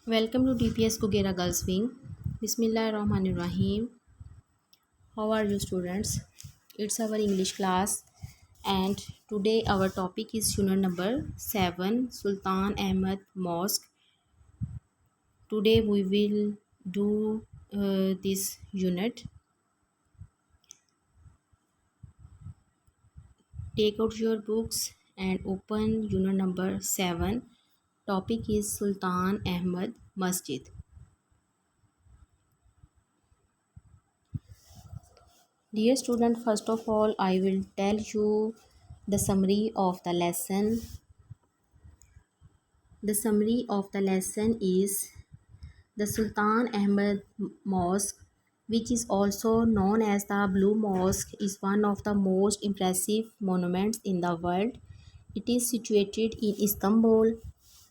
Welcome to DPS Kugera Girls Wing. Bismillahirrahmanirrahim. How are you, students? It's our English class, and today our topic is unit number 7, Sultan Ahmed Mosque. Today we will do this unit. Take out your books and open unit number 7. Topic is Sultan Ahmed Masjid. Dear student, first of all, I will tell you the summary of the lesson. The summary of the lesson is the Sultan Ahmed Mosque, which is also known as the Blue Mosque, is one of the most impressive monuments in the world. It is situated in Istanbul.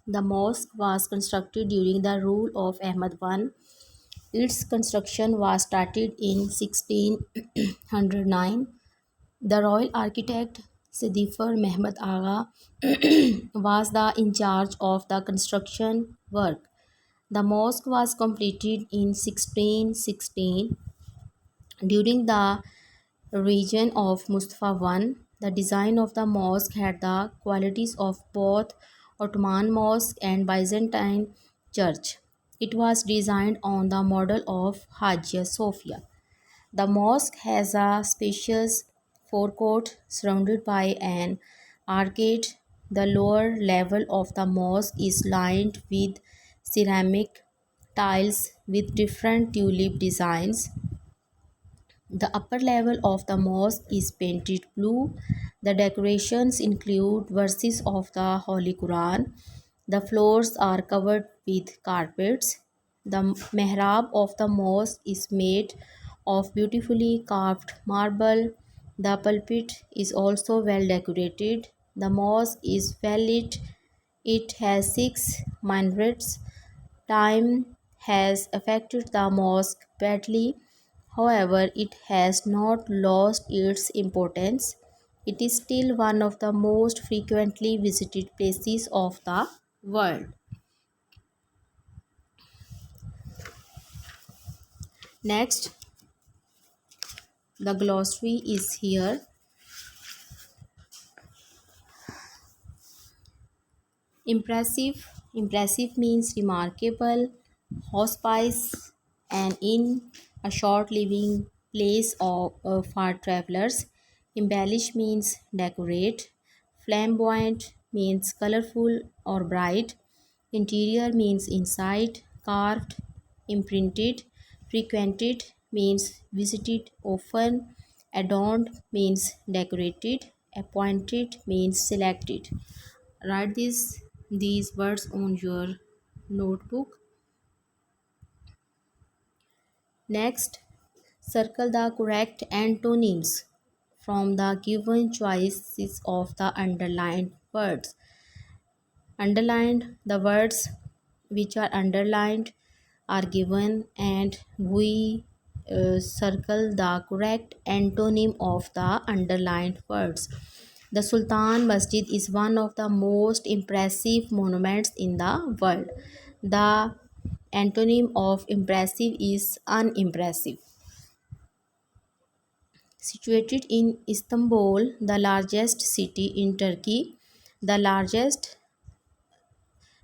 The mosque was constructed during the rule of Ahmed I. Its construction was started in 1609. The royal architect Sidifar Mehmed Agha was the in charge of the construction work. The mosque was completed in 1616 during the reign of Mustafa I. The design of the mosque had the qualities of both Ottoman mosque and Byzantine church. It was designed on the model of Hagia Sophia. The mosque has a spacious forecourt surrounded by an arcade. The lower level of the mosque is lined with ceramic tiles with different tulip designs. The upper level of the mosque is painted blue. The decorations include verses of the Holy Quran. The floors are covered with carpets. The mihrab of the mosque is made of beautifully carved marble. The pulpit is also well decorated. The mosque is well lit. It has six minarets. Time has affected the mosque badly. However, it has not lost its importance. It is still one of the most frequently visited places of the world. Next, the glossary is here. Impressive means remarkable, hospice, and in a short living place for travelers. Embellish means decorate. Flamboyant means colorful or bright. Interior means inside. Carved, imprinted. Frequented means visited often. Adorned means decorated. Appointed means selected. Write these words on your notebook. Next, circle the correct antonyms from the given choices of the underlined words. Underlined, the words which are underlined are given, and we circle the correct antonym of the underlined words. The Sultan Masjid is one of the most impressive monuments in the world. The antonym of impressive is unimpressive. Situated in Istanbul, the largest city in Turkey, the largest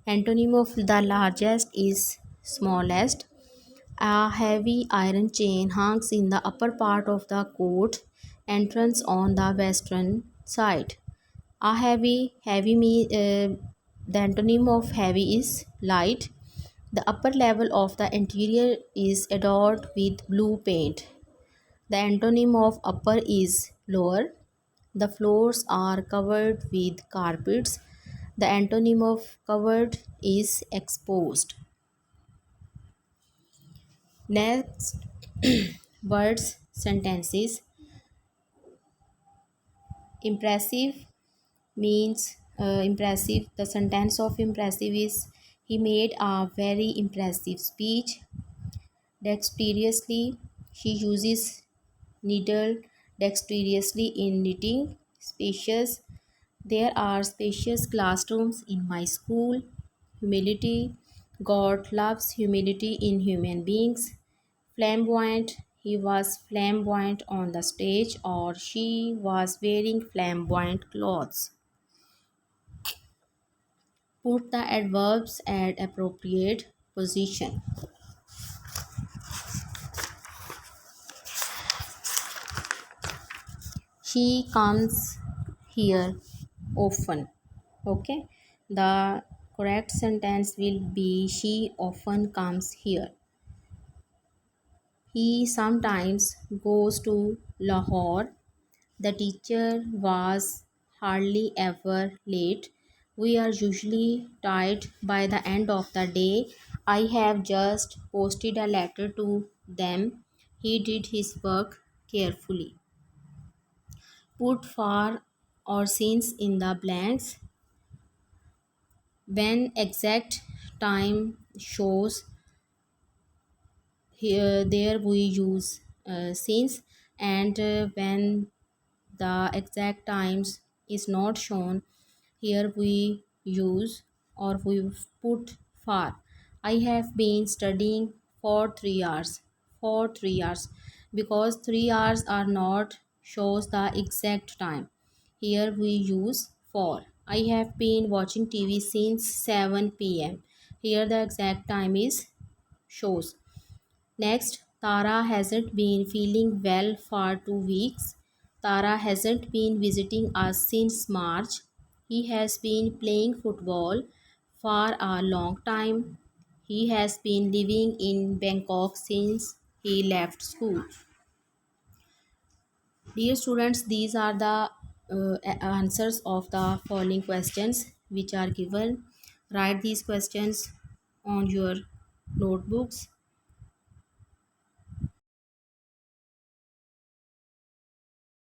antonym of the largest is smallest. A heavy iron chain hangs in the upper part of the court entrance on the western side. The antonym of heavy is light. The upper level of the interior is adorned with blue paint. The antonym of upper is lower. The floors are covered with carpets. The antonym of covered is exposed. Next, words, sentences. Impressive means impressive. The sentence of impressive is he made a very impressive speech. Dexterously, she uses needle dexterously in knitting. Spacious, there are spacious classrooms in my school. Humility, God loves humility in human beings. Flamboyant, he was flamboyant on the stage, or she was wearing flamboyant clothes. Put the adverbs at appropriate position. She comes here often. Okay, the correct sentence will be she often comes here. He sometimes goes to Lahore. The teacher was hardly ever late. We are usually tired by the end of the day. I have just posted a letter to them. He did his work carefully. Put for or since in the blanks. When exact time shows, here there we use since, and when the exact times is not shown, here we use or we put for. I have been studying for 3 hours. For 3 hours, because 3 hours are not shows the exact time, here we use for. I have been watching TV since 7 p.m. Here the exact time is shows. Next, Tara hasn't been feeling well for 2 weeks. Tara hasn't been visiting us since March. He has been playing football for a long time. He has been living in Bangkok since he left school. Dear students, these are the answers of the following questions which are given. Write these questions on your notebooks